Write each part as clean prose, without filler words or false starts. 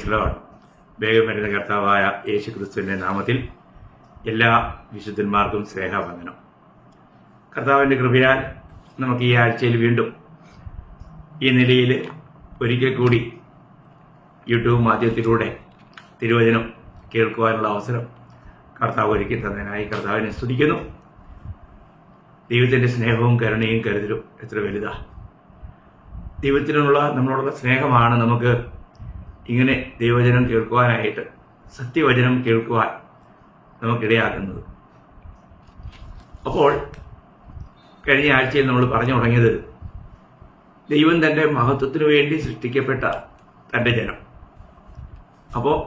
Praise Lord. വേഗം വരുന്ന കർത്താവായ യേശു ക്രിസ്തുവിൻ്റെ നാമത്തിൽ എല്ലാ വിശുദ്ധന്മാർക്കും സ്നേഹവന്ദനം. കർത്താവിൻ്റെ കൃപയാൽ നമുക്ക് ഈ ആഴ്ചയിൽ വീണ്ടും ഈ നിലയിൽ ഒരിക്കൽ കൂടി യൂട്യൂബ് മാധ്യമത്തിലൂടെ തിരുവചനം കേൾക്കുവാനുള്ള അവസരം കർത്താവ് ഒരുക്കി തന്നതിനായി കർത്താവിനെ സ്തുതിക്കുന്നു. ദൈവത്തിൻ്റെ സ്നേഹവും കരുണയും കരുതലും എത്ര വലുതാ! ദൈവത്തിനുള്ള നമ്മളോടുള്ള സ്നേഹമാണ് നമുക്ക് ഇങ്ങനെ ദൈവവചനം കേൾക്കുവാനായിട്ട്, സത്യവചനം കേൾക്കുവാൻ നമുക്കിടയാക്കുന്നത്. അപ്പോൾ കഴിഞ്ഞ ആഴ്ചയിൽ നമ്മൾ പറഞ്ഞു തുടങ്ങിയത് ദൈവം തൻ്റെ മഹത്വത്തിനു വേണ്ടി സൃഷ്ടിക്കപ്പെട്ട തൻ്റെ ജനം. അപ്പോൾ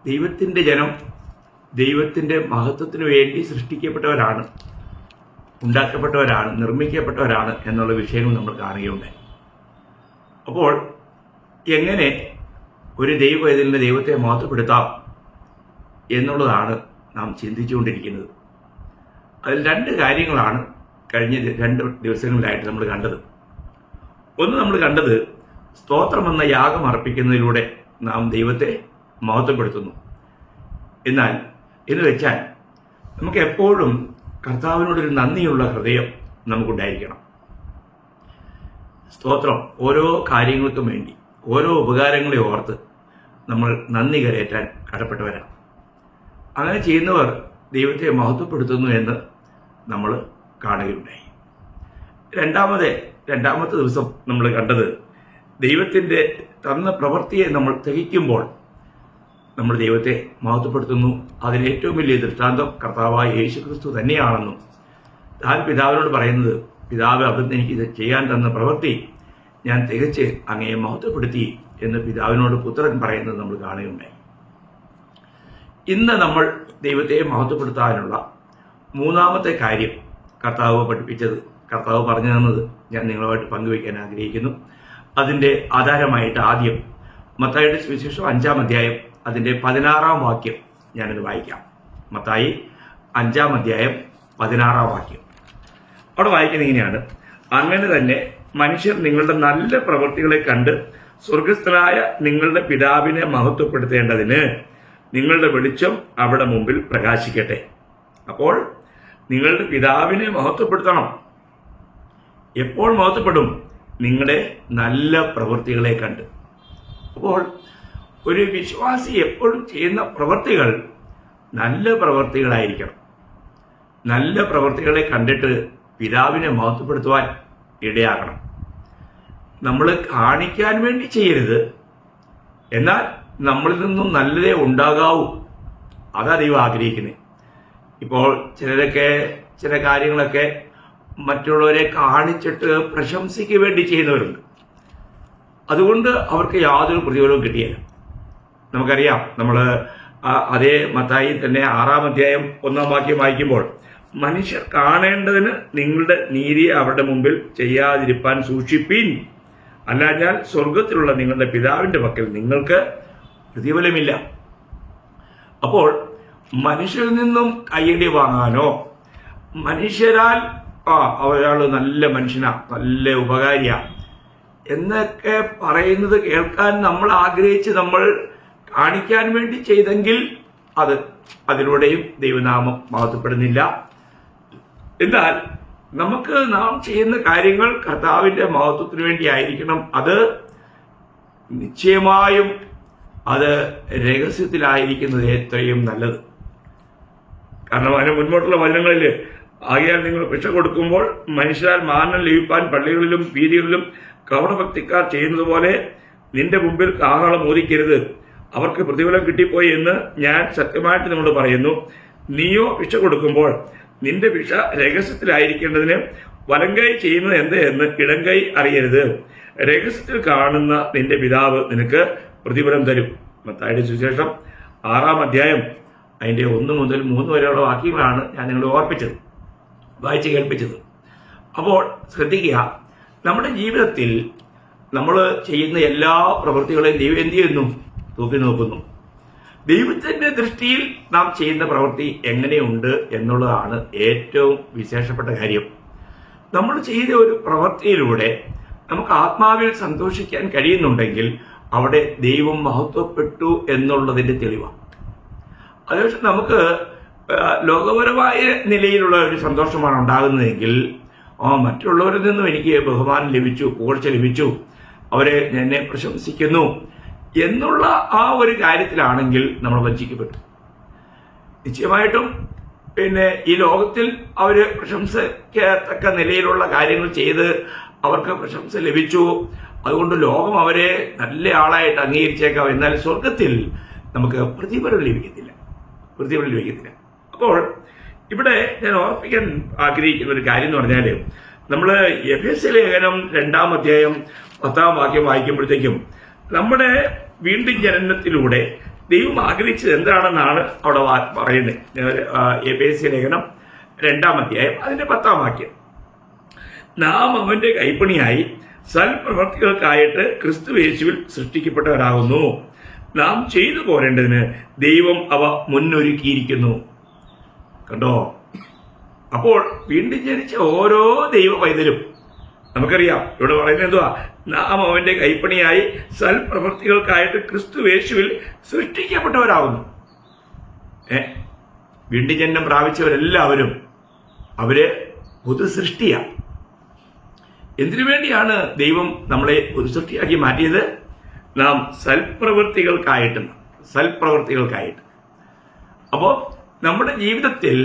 ദൈവത്തിൻ്റെ ജനം ദൈവത്തിൻ്റെ മഹത്വത്തിനു വേണ്ടി സൃഷ്ടിക്കപ്പെട്ടവരാണ്, ഉണ്ടാക്കപ്പെട്ടവരാണ്, നിർമ്മിക്കപ്പെട്ടവരാണ് എന്നുള്ള വിഷയങ്ങൾ നമ്മൾ കാണുകയുണ്ടായി. അപ്പോൾ എങ്ങനെ ഒരു ദൈവവേദനയിലെ ദൈവത്തെ മഹത്വപ്പെടുത്താം എന്നുള്ളതാണ് നാം ചിന്തിച്ചുകൊണ്ടിരിക്കുന്നത്. അതിൽ രണ്ട് കാര്യങ്ങളാണ് കഴിഞ്ഞ 2 ദിവസങ്ങളിലായിട്ട് നമ്മൾ കണ്ടത്. ഒന്ന്, നമ്മൾ കണ്ടത് സ്തോത്രം എന്ന യാഗം അർപ്പിക്കുന്നതിലൂടെ നാം ദൈവത്തെ മഹത്വപ്പെടുത്തുന്നു. എന്നാൽ എന്ന് വെച്ചാൽ നമുക്ക് എപ്പോഴും കർത്താവിനോടൊരു നന്ദിയുള്ള ഹൃദയം നമുക്കുണ്ടായിരിക്കണം. സ്തോത്രം ഓരോ കാര്യങ്ങൾക്കും വേണ്ടി, ഓരോ ഉപകാരങ്ങളെ ഓർത്ത് നമ്മൾ നന്ദി കരയേറ്റാൻ കടപ്പെട്ടവരാണ്. അങ്ങനെ ചെയ്യുന്നവർ ദൈവത്തെ മഹത്വപ്പെടുത്തുന്നു എന്ന് നമ്മൾ കാണുകയുണ്ടായി. രണ്ടാമത്തെ ദിവസം നമ്മൾ കണ്ടത് ദൈവത്തിൻ്റെ തന്ന പ്രവൃത്തിയെ നമ്മൾ തികയ്ക്കുമ്പോൾ നമ്മൾ ദൈവത്തെ മഹത്വപ്പെടുത്തുന്നു. അതിന് ഏറ്റവും വലിയ ദൃഷ്ടാന്തം കർത്താവായ യേശു ക്രിസ്തു തന്നെയാണെന്നും താൻ പിതാവിനോട് പറയുന്നത്, പിതാവ് അവിടുന്ന് എനിക്ക് ഇത് ചെയ്യാൻ തന്ന പ്രവൃത്തി ഞാൻ തികച്ച് അങ്ങയെ മഹത്വപ്പെടുത്തി എന്ന് പിതാവിനോട് പുത്രൻ പറയുന്നത് നമ്മൾ കാണുകയുണ്ടായി. ഇന്ന് നമ്മൾ ദൈവത്തെ മഹത്വപ്പെടുത്താനുള്ള മൂന്നാമത്തെ കാര്യം കർത്താവ് പഠിപ്പിച്ചത്, കർത്താവ് പറഞ്ഞു തന്നത് ഞാൻ നിങ്ങളുമായിട്ട് പങ്കുവയ്ക്കാൻ ആഗ്രഹിക്കുന്നു. അതിൻ്റെ ആധാരമായിട്ട് ആദ്യം മത്തായിയുടെ സുവിശേഷം 5-ാം അധ്യായം അതിൻ്റെ 16-ാം വാക്യം ഞാനിത് വായിക്കാം. മത്തായി 5-ാം അധ്യായം 16-ാം വാക്യം. അവിടെ വായിക്കുന്നത് ഇങ്ങനെയാണ്: അങ്ങനെ തന്നെ മനുഷ്യർ നിങ്ങളുടെ നല്ല പ്രവൃത്തികളെ കണ്ട് സ്വർഗസ്ഥനായ നിങ്ങളുടെ പിതാവിനെ മഹത്വപ്പെടുത്തേണ്ടതിന് നിങ്ങളുടെ വെളിച്ചം അവിടെ മുമ്പിൽ പ്രകാശിക്കട്ടെ. അപ്പോൾ നിങ്ങളുടെ പിതാവിനെ മഹത്വപ്പെടുത്തണം. എപ്പോൾ മഹത്വപ്പെടും? നിങ്ങളുടെ നല്ല പ്രവൃത്തികളെ കണ്ട്. അപ്പോൾ ഒരു വിശ്വാസി എപ്പോഴും ചെയ്യുന്ന പ്രവൃത്തികൾ നല്ല പ്രവൃത്തികളായിരിക്കണം. നല്ല പ്രവൃത്തികളെ കണ്ടിട്ട് പിതാവിനെ മഹത്വപ്പെടുത്തുവാൻ ഇടയാകണം. നമ്മൾ കാണിക്കാൻ വേണ്ടി ചെയ്യരുത്, എന്നാൽ നമ്മളിൽ നിന്നും നല്ലതേ ഉണ്ടാകാവൂ. അതാ ദൈവം ആഗ്രഹിക്കുന്നത്. ഇപ്പോൾ ചില കാര്യങ്ങളൊക്കെ മറ്റുള്ളവരെ കാണിച്ചിട്ട് പ്രശംസയ്ക്ക് വേണ്ടി ചെയ്യുന്നവരുണ്ട്. അതുകൊണ്ട് അവർക്ക് യാതൊരു പ്രതിഫലവും കിട്ടിയില്ല. നമുക്കറിയാം, നമ്മൾ അതേ മത്തായി തന്നെ 6-ാം അധ്യായം 1-ാം വാക്യം വായിക്കുമ്പോൾ, മനുഷ്യർ കാണേണ്ടതിന് നിങ്ങളുടെ നീതിയെ അവരുടെ മുമ്പിൽ ചെയ്യാതിരിപ്പാൻ സൂക്ഷിപ്പീൻ, അല്ലാഞ്ഞാൽ സ്വർഗത്തിലുള്ള നിങ്ങളുടെ പിതാവിന്റെ പക്കൽ നിങ്ങൾക്ക് പ്രതിഫലമില്ല. അപ്പോൾ മനുഷ്യരിൽ നിന്നും കയ്യടി വാങ്ങാനോ, മനുഷ്യരാൽ ഒരാൾ നല്ല മനുഷ്യനാ, നല്ല ഉപകാരിയാ എന്നൊക്കെ പറയുന്നത് കേൾക്കാൻ നമ്മൾ ആഗ്രഹിച്ച് നമ്മൾ കാണിക്കാൻ വേണ്ടി ചെയ്തെങ്കിൽ അതിലൂടെയും ദൈവനാമം മഹത്വപ്പെടുന്നില്ല. എന്നാൽ നമുക്ക് നാം ചെയ്യുന്ന കാര്യങ്ങൾ കർത്താവിന്റെ മഹത്വത്തിന് വേണ്ടി ആയിരിക്കണം. അത് നിശ്ചയമായും അത് രഹസ്യത്തിലായിരിക്കുന്നത് എത്രയും നല്ലത്. കാരണം അതിന് മുൻപോട്ടുള്ള വചനങ്ങളിൽ, ആകയാൽ നിങ്ങൾ ഭിക്ഷ കൊടുക്കുമ്പോൾ മനുഷ്യരാൽ മാനം ലഭിപ്പാൻ പള്ളികളിലും വീതികളിലും കപടഭക്തിക്കാർ ചെയ്യുന്നത് പോലെ നിന്റെ മുമ്പിൽ കാഹളം ഊതിക്കരുത്, അവർക്ക് പ്രതിഫലം കിട്ടിപ്പോയി എന്ന് ഞാൻ സത്യമായിട്ട് നിങ്ങളോട് പറയുന്നു. നീയോ ഭിക്ഷ കൊടുക്കുമ്പോൾ നിന്റെ ഭിക്ഷ രഹസ്യത്തിലായിരിക്കേണ്ടതിന് വലങ്കൈ ചെയ്യുന്നത് എന്ത് എന്ന് ഇടങ്കൈ അറിയരുത്. രഹസ്യത്തിൽ കാണുന്ന നിന്റെ പിതാവ് നിനക്ക് പ്രതിഫലം തരും. മത്തായിയുടെ സുവിശേഷം 6-ാം അധ്യായം അതിൻ്റെ 1 മുതൽ 3 വരെയുള്ള വാക്യങ്ങളാണ് ഞാൻ നിങ്ങളെ വായിച്ച് കേൾപ്പിച്ചത്. അപ്പോൾ ശ്രദ്ധിക്കുക, നമ്മുടെ ജീവിതത്തിൽ നമ്മൾ ചെയ്യുന്ന എല്ലാ പ്രവൃത്തികളെയും ദൈവം എന്ത് ചെയ്യുന്നു? തൂക്കി നോക്കുന്നു. ദൈവത്തിന്റെ ദൃഷ്ടിയിൽ നാം ചെയ്യുന്ന പ്രവൃത്തി എങ്ങനെയുണ്ട് എന്നുള്ളതാണ് ഏറ്റവും വിശേഷപ്പെട്ട കാര്യം. നമ്മൾ ചെയ്ത ഒരു പ്രവൃത്തിയിലൂടെ നമുക്ക് ആത്മാവിൽ സന്തോഷിക്കാൻ കഴിയുന്നുണ്ടെങ്കിൽ അവിടെ ദൈവം മഹത്വപ്പെട്ടു എന്നുള്ളതിൻ്റെ തെളിവാണ്. അതേപക്ഷെ നമുക്ക് ലോകപരമായ നിലയിലുള്ള ഒരു സന്തോഷമാണ് ഉണ്ടാകുന്നതെങ്കിൽ മറ്റുള്ളവരിൽ നിന്നും എനിക്ക് ബഹുമാനം ലഭിച്ചു, പുകഴ്ച ലഭിച്ചു, അവരെ എന്നെ പ്രശംസിക്കുന്നു എന്നുള്ള ആ ഒരു കാര്യത്തിലാണെങ്കിൽ നമ്മൾ വഞ്ചിക്കപ്പെട്ടു. നിശ്ചയമായിട്ടും ഈ ലോകത്തിൽ അവർ പ്രശംസിക്കത്തക്ക നിലയിലുള്ള കാര്യങ്ങൾ ചെയ്ത് അവർക്ക് പ്രശംസ ലഭിച്ചു, അതുകൊണ്ട് ലോകം അവരെ നല്ല ആളായിട്ട് അംഗീകരിച്ചേക്കാം. എന്നാൽ സ്വർഗത്തിൽ നമുക്ക് പ്രതിഫലം ലഭിക്കത്തില്ല. അപ്പോൾ ഇവിടെ ഞാൻ ഓർപ്പിക്കാൻ ആഗ്രഹിക്കുന്ന ഒരു കാര്യം എന്ന് പറഞ്ഞാൽ, നമ്മൾ എഫേസ്യ ലേഖനം 2-ാം അധ്യായം 10-ാം വാക്യം വായിക്കുമ്പോഴത്തേക്കും നമ്മുടെ വീണ്ടും ജനനത്തിലൂടെ ദൈവം ആഗ്രഹിച്ചത് എന്താണെന്നാണ് അവിടെ പറയുന്നത്. എഫേസ്യ ലേഖനം 2-ാം അധ്യായം അതിന്റെ 10-ാം വാക്യം, നാം അവന്റെ കൈപ്പണിയായി സൽപ്രവർത്തികൾക്കായിട്ട് ക്രിസ്തുയേശുവിൽ സൃഷ്ടിക്കപ്പെട്ടവരാകുന്നു, നാം ചെയ്തു പോരേണ്ടതിന് ദൈവം അവ മുന്നൊരുക്കിയിരിക്കുന്നു. കണ്ടോ? അപ്പോൾ വീണ്ടും ജനിച്ച ഓരോ ദൈവ പൈതലും നമുക്കറിയാം ഇവിടെ പറയുന്നത് എന്തുവാ? നാം അവന്റെ കൈപ്പണിയായി സൽപ്രവൃത്തികൾക്കായിട്ട് ക്രിസ്തുയേശുവിൽ സൃഷ്ടിക്കപ്പെട്ടവരാകുന്നു. വീണ്ടും ജന്മം പ്രാപിച്ചവരെല്ലാവരും അവര് പുതുസൃഷ്ടിയാണ്. എന്തിനു വേണ്ടിയാണ് ദൈവം നമ്മളെ പുതുസൃഷ്ടിയാക്കി മാറ്റിയത്? നാം സൽപ്രവൃത്തികൾക്കായിട്ട്. അപ്പോൾ നമ്മുടെ ജീവിതത്തിൽ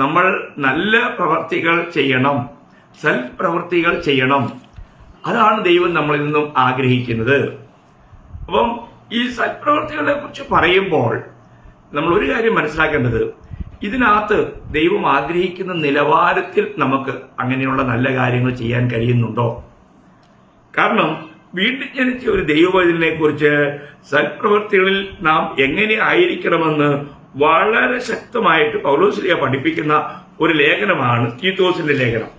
നമ്മൾ നല്ല പ്രവർത്തികൾ ചെയ്യണം, സൽപ്രവൃത്തികൾ ചെയ്യണം. അതാണ് ദൈവം നമ്മളിൽ നിന്നും ആഗ്രഹിക്കുന്നത്. അപ്പം ഈ സൽപ്രവൃത്തികളെ കുറിച്ച് പറയുമ്പോൾ നമ്മൾ ഒരു കാര്യം മനസ്സിലാക്കേണ്ടത്, ഇതിനകത്ത് ദൈവം ആഗ്രഹിക്കുന്ന നിലവാരത്തിൽ നമുക്ക് അങ്ങനെയുള്ള നല്ല കാര്യങ്ങൾ ചെയ്യാൻ കഴിയുന്നുണ്ടോ? കാരണം വീണ്ടും ജനിച്ച ഒരു ദൈവവചനെ കുറിച്ച് സൽപ്രവൃത്തികളിൽ നാം എങ്ങനെ ആയിരിക്കണമെന്ന് വളരെ ശക്തമായിട്ട് പൗലോസ്ലീഹ പഠിപ്പിക്കുന്ന ഒരു ലേഖനമാണ് തീത്തോസിന്റെ ലേഖനം.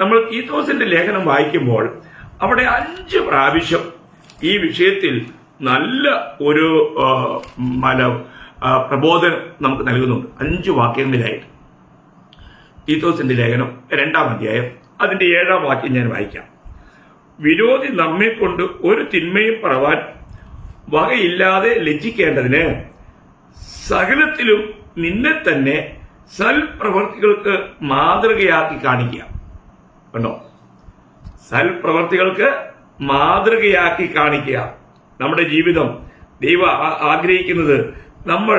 നമ്മൾ തീത്തോസിന്റെ ലേഖനം വായിക്കുമ്പോൾ അവിടെ 5 പ്രാവശ്യം ഈ വിഷയത്തിൽ നല്ല ഒരു പ്രബോധനം നമുക്ക് നൽകുന്നുണ്ട്. 5 വാക്യങ്ങളിലായിട്ട്. തീത്തോസിന്റെ ലേഖനം 2-ാം അധ്യായം അതിന്റെ 7-ാം വാക്യം ഞാൻ വായിക്കാം. വിരോധി നമ്മെ കൊണ്ട് ഒരു തിന്മയും പറവാൻ വകയില്ലാതെ ലജ്ജിക്കേണ്ടതിന് സകലത്തിലും നിന്നെ തന്നെ സൽപ്രവർത്തികൾക്ക് മാതൃകയാക്കി കാണിക്കുക. കണ്ടോ? സൽപ്രവർത്തികൾക്ക് മാതൃകയാക്കി കാണിക്കുക. നമ്മുടെ ജീവിതം ദൈവം ആഗ്രഹിക്കുന്നത് നമ്മൾ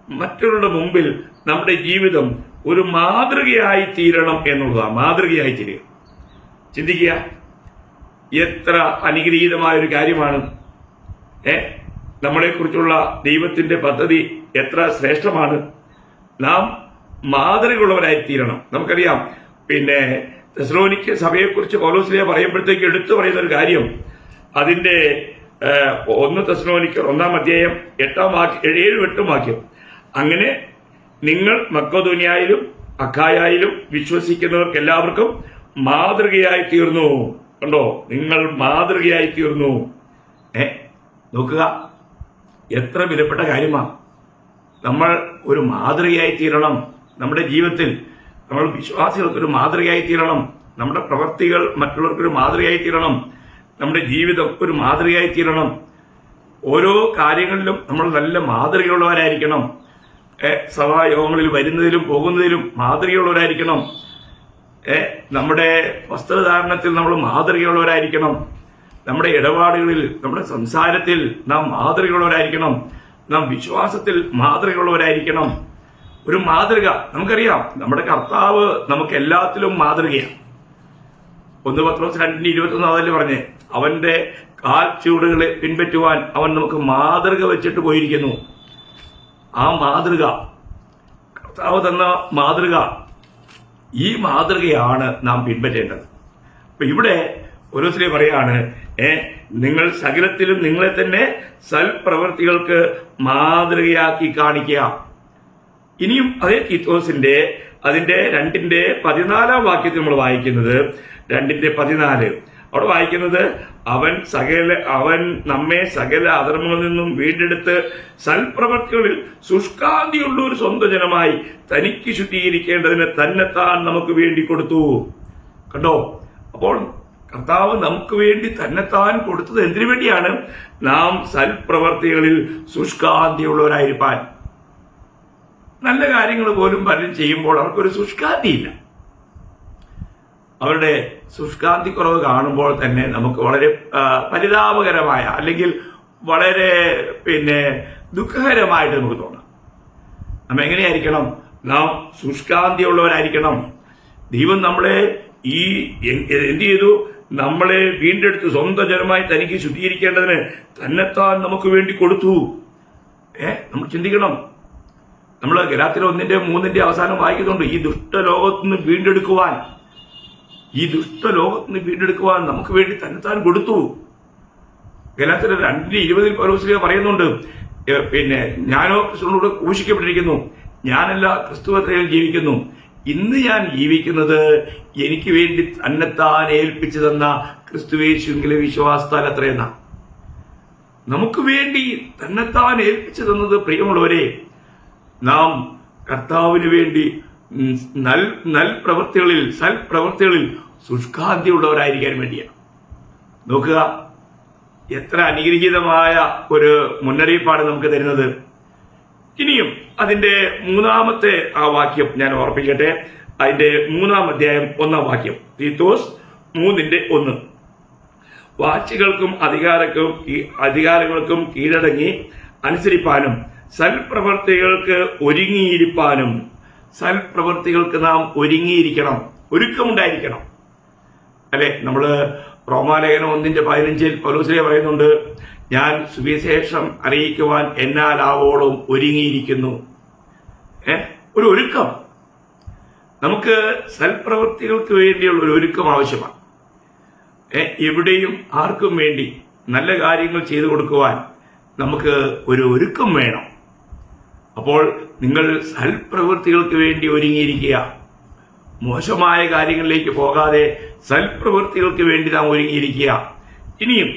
മറ്റുള്ളവരുടെ മുമ്പിൽ നമ്മുടെ ജീവിതം ഒരു മാതൃകയായി തീരണം എന്നുള്ളതാണ്. മാതൃകയായി തീരുക. ചിന്തിക്കുക, എത്ര അനുഗ്രഹീതമായൊരു കാര്യമാണ്. നമ്മളെക്കുറിച്ചുള്ള ദൈവത്തിന്റെ പദ്ധതി എത്ര ശ്രേഷ്ഠമാണ്. നാം മാതൃകയുള്ളവരായി തീരണം. നമുക്കറിയാം, തെസ്സലോനിക്ക സഭയെക്കുറിച്ച് പൗലോസ്ലീഹ പറയുമ്പോഴത്തേക്ക് എടുത്തു പറയുന്ന ഒരു കാര്യം, അതിന്റെ 1 തെസ്സലോനിക്കർ 1-ാം അധ്യായം 8-ാം വാക്യം 7-8 വാക്യം, അങ്ങനെ നിങ്ങൾ മക്കെദോന്യയിലും അഖായയിലും വിശ്വസിക്കുന്നവർക്ക് എല്ലാവർക്കും മാതൃകയായി തീർന്നു. കണ്ടോ? നിങ്ങൾ മാതൃകയായി തീർന്നു. നോക്കുക, എത്ര വിലപ്പെട്ട കാര്യമാണ്. നമ്മൾ ഒരു മാതൃകയായി തീരണം. നമ്മുടെ ജീവിതത്തിൽ നമ്മൾ വിശ്വാസികൾക്കൊരു മാതൃകയായി തീരണം. നമ്മുടെ പ്രവൃത്തികൾ മറ്റുള്ളവർക്കൊരു മാതൃകയായി തീരണം. നമ്മുടെ ജീവിതം ഒരു മാതൃകയായി തീരണം. ഓരോ കാര്യങ്ങളിലും നമ്മൾ നല്ല മാതൃകയുള്ളവരായിരിക്കണം. സഭായോഗങ്ങളിൽ വരുന്നതിലും പോകുന്നതിലും മാതൃകയുള്ളവരായിരിക്കണം. നമ്മുടെ വസ്ത്രധാരണത്തിൽ നമ്മൾ മാതൃകയുള്ളവരായിരിക്കണം. നമ്മുടെ ഇടപാടുകളിൽ, നമ്മുടെ സംസാരത്തിൽ നാം മാതൃകയുള്ളവരായിരിക്കണം. നാം വിശ്വാസത്തിൽ മാതൃകയുള്ളവരായിരിക്കണം. ഒരു മാതൃക. നമുക്കറിയാം, നമ്മുടെ കർത്താവ് നമുക്ക് എല്ലാത്തിലും മാതൃകയാണ്. 1 പത്രോസ് 2:21 അതല്ലേ പറഞ്ഞേ, അവന്റെ കാൽ ചൂടുകളെ പിൻപറ്റുവാൻ അവൻ നമുക്ക് മാതൃക വെച്ചിട്ട് പോയിരിക്കുന്നു. ആ മാതൃക, കർത്താവ് തന്ന മാതൃക, ഈ മാതൃകയാണ് നാം പിൻപറ്റേണ്ടത്. അപ്പൊ ഇവിടെ പൗലോസ് പറയാണ്, നിങ്ങൾ സകലത്തിലും നിങ്ങളെ തന്നെ സൽപ്രവർത്തികൾക്ക് മാതൃകയാക്കി കാണിക്കുക. ഇനിയും അതേ തീത്തോസിന്റെ അതിന്റെ 2:14 വാക്യത്തിൽ നമ്മൾ വായിക്കുന്നത്, 2:14 അവിടെ വായിക്കുന്നത്, അവൻ നമ്മെ സകല അധർമ്മങ്ങളിൽ നിന്നും വീണ്ടെടുത്ത് സൽപ്രവർത്തികളിൽ ശുഷ്കാന്തിയുള്ള ഒരു സ്വന്തം ജനമായി തനിക്ക് ശുദ്ധീകരിക്കേണ്ടതിന് തന്നെത്താൻ നമുക്ക് വേണ്ടി കൊടുത്തു. കണ്ടോ? അപ്പോൾ കർത്താവ് നമുക്ക് വേണ്ടി തന്നെത്താൻ കൊടുത്തത് എന്തിനു വേണ്ടിയാണ്? നാം സൽപ്രവർത്തികളിൽ ശുഷ്കാന്തിയുള്ളവരായിരിക്കാൻ. നല്ല കാര്യങ്ങൾ പോലും പലരും ചെയ്യുമ്പോൾ അവർക്കൊരു ശുഷ്കാന്തിയില്ല. അവരുടെ ശുഷ്കാന്തി കുറവ് കാണുമ്പോൾ തന്നെ നമുക്ക് വളരെ പരിതാപകരമായ അല്ലെങ്കിൽ വളരെ ദുഃഖകരമായിട്ട് നമുക്ക് തോന്നാം. നാം എങ്ങനെയായിരിക്കണം? നാം ശുഷ്കാന്തിയുള്ളവരായിരിക്കണം. ദൈവം നമ്മളെ എന്ത് ചെയ്തു? നമ്മളെ വീണ്ടെടുത്ത് സ്വന്തം ജനമായി തനിക്ക് ശുദ്ധീകരിക്കേണ്ടതിന് തന്നെത്താൻ നമുക്ക് വേണ്ടി കൊടുത്തു. നമ്മൾ ചിന്തിക്കണം. നമ്മൾ ഗലാത്യർ 1:3 അവസാനം വായിക്കുന്നുണ്ട്, ഈ ദുഷ്ടലോകത്തുനിന്ന് വീണ്ടെടുക്കുവാൻ നമുക്ക് വേണ്ടി തന്നെത്താൻ കൊടുത്തു. ഗലാത്യർ 2:20 പൗലോസ് പറയുന്നുണ്ട്, ഞാനോ ക്രിസ്തുവിനോട് ക്രൂശിക്കപ്പെട്ടിരിക്കുന്നു, ഞാനല്ല ക്രിസ്തുവത്രയിൽ ജീവിക്കുന്നു, ഇന്ന് ഞാൻ ജീവിക്കുന്നത് എനിക്ക് വേണ്ടി തന്നെത്താൻ ഏൽപ്പിച്ചു തന്ന ക്രിസ്തുവേശുവിലെ വിശ്വാസത്താൽ അത്രയെന്ന. നമുക്ക് വേണ്ടി തന്നെത്താൻ ഏൽപ്പിച്ചു തന്നത് പ്രിയമുള്ളവരെ, നാം കർത്താവിന് വേണ്ടി സൽപ്രവൃത്തികളിൽ ശുഷ്കാന്തിയുള്ളവരായിരിക്കാൻ വേണ്ടിയാണ്. നോക്കുക, എത്ര അനുഗ്രഹീതമായ ഒരു മുന്നറിയിപ്പാണ് നമുക്ക് തരുന്നത്. ഇനിയും അതിന്റെ 3-ാമത്തെ ആ വാക്യം ഞാൻ ഓർപ്പിക്കട്ടെ. അതിന്റെ 3-ാം അധ്യായം 1-ാം വാക്യം, തീത്തോസ് 3:1. വാഴ്ചകൾക്കും അധികാരങ്ങൾക്കും കീഴടങ്ങി അനുസരിപ്പാനും സൽപ്രവർത്തികൾക്ക് ഒരുങ്ങിയിരിപ്പാനും. സൽപ്രവർത്തികൾക്ക് നാം ഒരുങ്ങിയിരിക്കണം, ഒരുക്കമുണ്ടായിരിക്കണം. അല്ലെ, നമ്മള് റോമാലേഖനം 1:15 പൗലോസ് പറയുന്നുണ്ട്, ഞാൻ സുവിശേഷം അറിയിക്കുവാൻ എന്നാലാവോളം ഒരുങ്ങിയിരിക്കുന്നു. ഒരു ഒരുക്കം. നമുക്ക് സൽപ്രവൃത്തികൾക്ക് വേണ്ടിയുള്ള ഒരു ഒരുക്കം ആവശ്യമാണ്. എവിടെയും ആർക്കും വേണ്ടി നല്ല കാര്യങ്ങൾ ചെയ്തു കൊടുക്കുവാൻ നമുക്ക് ഒരു ഒരുക്കം വേണം. അപ്പോൾ നിങ്ങൾ സൽപ്രവൃത്തികൾക്ക് വേണ്ടി ഒരുങ്ങിയിരിക്കുക. മോശമായ കാര്യങ്ങളിലേക്ക് പോകാതെ സൽപ്രവൃത്തികൾക്ക് വേണ്ടി നാം ഒരുങ്ങിയിരിക്കുക. ഇനിയും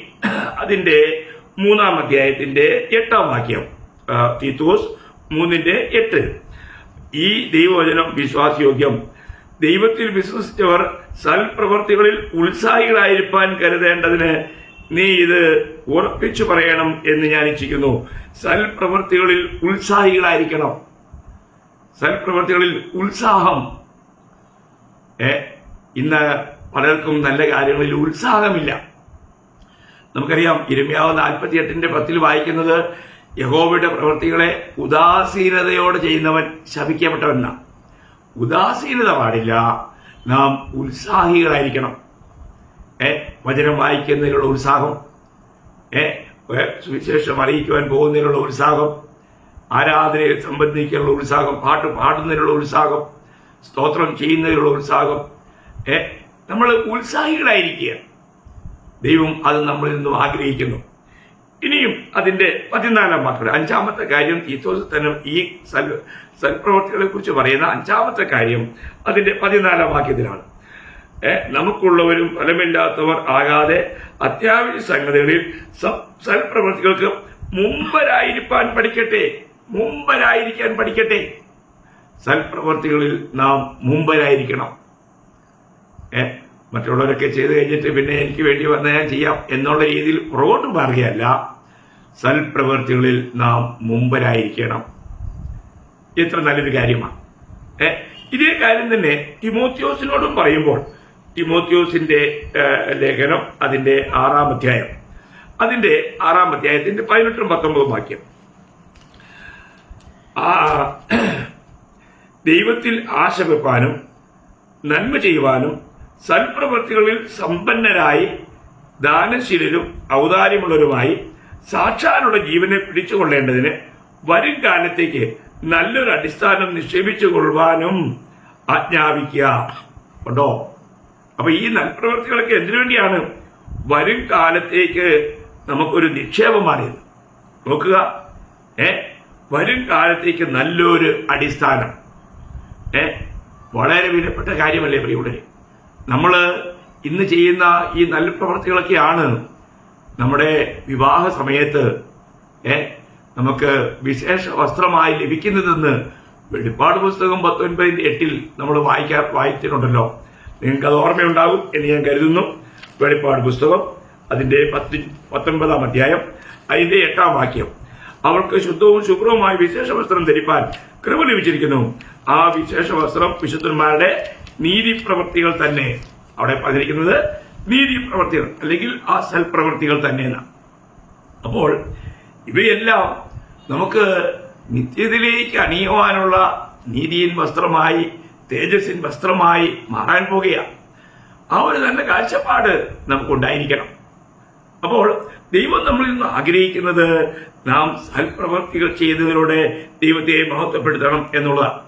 അതിന്റെ 3-ാം അധ്യായത്തിന്റെ 8-ാം വാക്യം, തീത്തോസ് 3:8. ഈ ദൈവവചനം വിശ്വാസയോഗ്യം. ദൈവത്തിൽ വിശ്വസിച്ചവർ സൽപ്രവൃത്തികളിൽ ഉത്സാഹികളായിരിക്കാൻ കരുതേണ്ടതിന് നീ ഇത് ഉറപ്പിച്ചു പറയണം എന്ന് ഞാൻ ഇച്ഛിക്കുന്നു. സൽപ്രവൃത്തികളിൽ ഉത്സാഹികളായിരിക്കണം. സൽപ്രവൃത്തികളിൽ ഉത്സാഹം. ഇന്ന് പലർക്കും നല്ല കാര്യങ്ങളിൽ ഉത്സാഹമില്ല. നമുക്കറിയാം, യിരെമ്യാവ് 48:10 വായിക്കുന്നത്, യഹോവയുടെ പ്രവൃത്തികളെ ഉദാസീനതയോടെ ചെയ്യുന്നവൻ ശപിക്കപ്പെട്ടവനാണ്. ഉദാസീനത പാടില്ല. നാം ഉത്സാഹികളായിരിക്കണം. വചനം വായിക്കുന്നതിനുള്ള ഉത്സാഹം, സുവിശേഷം അറിയിക്കുവാൻ പോകുന്നതിനുള്ള ഉത്സാഹം, ആരാധനയിൽ സംബന്ധിക്കാനുള്ള ഉത്സാഹം, പാട്ട് പാടുന്നതിനുള്ള ഉത്സാഹം, സ്തോത്രം ചെയ്യുന്നതിനുള്ള ഉത്സാഹം. നമ്മൾ ഉത്സാഹികളായിരിക്കുക. ദൈവം അത് നമ്മളിൽ നിന്നും ആഗ്രഹിക്കുന്നു. ഇനിയും അതിന്റെ 14-ാം വാക്യം, 5-ാമത്തെ കാര്യം, തീത്തോസ് തന്നെ ഈ സൽപ്രവർത്തികളെ കുറിച്ച് പറയുന്ന 5-ാമത്തെ കാര്യം അതിന്റെ 14-ാം വാക്യത്തിലാണ്. നമുക്കുള്ളവരും ഫലമില്ലാത്തവർ ആകാതെ അത്യാവശ്യ സംഗതികളിൽ സൽപ്രവർത്തികൾക്ക് മുമ്പരായിരിക്കാൻ പഠിക്കട്ടെ. സൽപ്രവർത്തികളിൽ നാം മുമ്പരായിരിക്കണം. മറ്റുള്ളവരൊക്കെ ചെയ്ത് കഴിഞ്ഞിട്ട് പിന്നെ എനിക്ക് വേണ്ടി വന്നാൽ ഞാൻ ചെയ്യാം എന്നുള്ള രീതിയിൽ പുറകോട്ട് മാറുകയല്ല. സൽപ്രവർത്തികളിൽ നാം മുമ്പരായിരിക്കണം. എത്ര നല്ലൊരു കാര്യമാണ്. ഇതേ കാര്യം തന്നെ തിമോത്തിയോസിനോടും പറയുമ്പോൾ, തിമോത്തിയോസിന്റെ ലേഖനം അതിന്റെ 6-ാം അധ്യായം, അതിന്റെ 6-ാം അധ്യായത്തിന്റെ 18-19 വാക്യം, ദൈവത്തിൽ ആശ വെപ്പാനും നന്മ ചെയ്യുവാനും സൽപ്രവൃത്തികളിൽ സമ്പന്നരായി ദാനശീലരും ഔദാര്യമുള്ളവരുമായി സാക്ഷാലുള്ള ജീവനെ പിടിച്ചുകൊള്ളേണ്ടതിന് വരും കാലത്തേക്ക് നല്ലൊരു അടിസ്ഥാനം നിക്ഷേപിച്ചു കൊള്ളുവാനും ആജ്ഞാപിക്കുക. ഉണ്ടോ? അപ്പൊ ഈ നൽപ്രവൃത്തികളൊക്കെ എന്തിനു വേണ്ടിയാണ്? വരും കാലത്തേക്ക് നമുക്കൊരു നിക്ഷേപമാണിത്. നോക്കുക, വരും കാലത്തേക്ക് നല്ലൊരു അടിസ്ഥാനം. വളരെ വിലപ്പെട്ട കാര്യമല്ലേ പ്രിയമുള്ളവരെ? നമ്മൾ ഇന്ന് ചെയ്യുന്ന ഈ നല്ല പ്രവൃത്തികളൊക്കെയാണ് നമ്മുടെ വിവാഹ സമയത്ത് നമുക്ക് വിശേഷ വസ്ത്രമായി ലഭിക്കുന്നതെന്ന് വെളിപ്പാട് പുസ്തകം 19:8 നമ്മൾ വായിച്ചിട്ടുണ്ടല്ലോ. നിങ്ങൾക്ക് അത് ഓർമ്മയുണ്ടാകും എന്ന് ഞാൻ കരുതുന്നു. വെളിപ്പാട് പുസ്തകം അതിന്റെ 19 അധ്യായം അതിന്റെ 8 വാക്യം. അവൾക്ക് ശുദ്ധവും ശുഭ്രവുമായ വിശേഷ വസ്ത്രം ധരിപ്പാൻ കൃപ ലഭിച്ചിരിക്കുന്നു. ആ വിശേഷ വസ്ത്രം വിശുദ്ധന്മാരുടെ നീതിപ്രവൃത്തികൾ തന്നെ. അവിടെ പറഞ്ഞിരിക്കുന്നത് നീതിപ്രവൃത്തികൾ അല്ലെങ്കിൽ ആ സൽപ്രവൃത്തികൾ തന്നെയാണ്. അപ്പോൾ ഇവയെല്ലാം നമുക്ക് നിത്യത്തിലേക്ക് അണിയുവാനുള്ള നീതിയിൻ വസ്ത്രമായി, തേജസ്സിൻ വസ്ത്രമായി മാറാൻ പോകുകയാണ്. ആ ഒരു നല്ല കാഴ്ചപ്പാട് നമുക്കുണ്ടായിരിക്കണം. അപ്പോൾ ദൈവം നമ്മളിൽ നിന്ന് ആഗ്രഹിക്കുന്നത് നാം സൽപ്രവൃത്തികൾ ചെയ്തതിലൂടെ ദൈവത്തെ മഹത്വപ്പെടുത്തണം എന്നുള്ളതാണ്.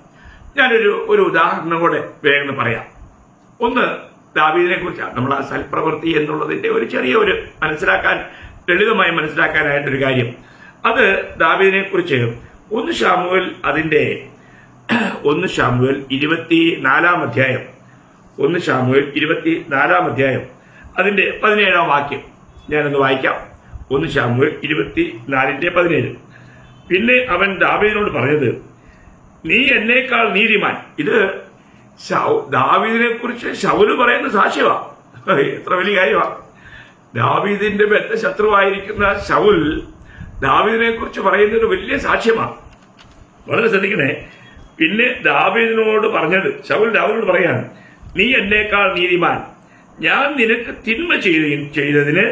ഞാനൊരു ഉദാഹരണം കൂടെ വേഗം പറയാം. ഒന്ന് ദാവീദിനെ കുറിച്ചാണ്. നമ്മൾ ആ സൽപ്രവൃത്തി എന്നുള്ളതിന്റെ ഒരു ചെറിയൊരു ലളിതമായി മനസ്സിലാക്കാനായിട്ടൊരു കാര്യം. അത് ദാവീദിനെ കുറിച്ച് 1 ശമൂവേൽ അതിന്റെ 1 ശമൂവേൽ 24 അധ്യായം 1 ശമൂവേൽ 24 അധ്യായം അതിന്റെ 17 വാക്യം ഞാനൊന്ന് വായിക്കാം. 1 ശമൂവേൽ 24:17. പിന്നെ അവൻ ദാവീദിനോട് പറഞ്ഞത്, നീ എന്നേക്കാൾ നീതിമാൻ. ഇത് ദാവീദിനെ കുറിച്ച് ശൗല് പറയുന്ന സാക്ഷ്യമാണ്. എത്ര വലിയ കാര്യമാണ്. ദാവീദിന്റെ ബദ്ധ ശത്രുവായിരിക്കുന്ന ശൗൽ ദാവീദിനെ കുറിച്ച് പറയുന്ന ഒരു വലിയ സാക്ഷ്യമാണ്. വളരെ ശ്രദ്ധിക്കണേ. പിന്നെ ദാവീദിനോട് പറഞ്ഞത്, ശൗൽ ദാവീദിനോട് പറയാണ്, നീ എന്നേക്കാൾ നീതിമാൻ. ഞാൻ നിനക്ക് തിന്മ ചെയ്തതിന്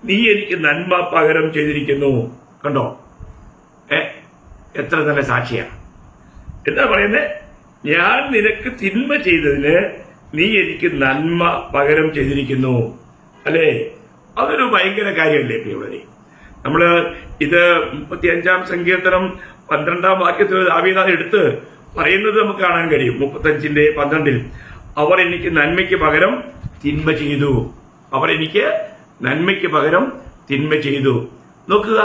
നീ എനിക്ക് നന്മ പകരം ചെയ്തിരിക്കുന്നു. കണ്ടോ, എത്ര നല്ല സാക്ഷിയാണ്. എന്താ പറയുന്നത്? ഞാൻ നിനക്ക് തിന്മ ചെയ്തതിന് നീ എനിക്ക് നന്മ പകരം ചെയ്തിരിക്കുന്നു. അല്ലേ? അതൊരു ഭയങ്കര കാര്യമല്ലേ പ്രിയമുള്ളവരെ? നമ്മള് ഇത് 35-ാം സങ്കീർത്തനം 12-ാം വാക്യത്തിൽ ദാവീദ് എടുത്ത് പറയുന്നത് നമുക്ക് കാണാൻ കഴിയും. 35:12 അവർ എനിക്ക് നന്മയ്ക്ക് പകരം തിന്മ ചെയ്തു. അവർ എനിക്ക് നന്മയ്ക്ക് പകരം തിന്മ ചെയ്തു. നോക്കുക,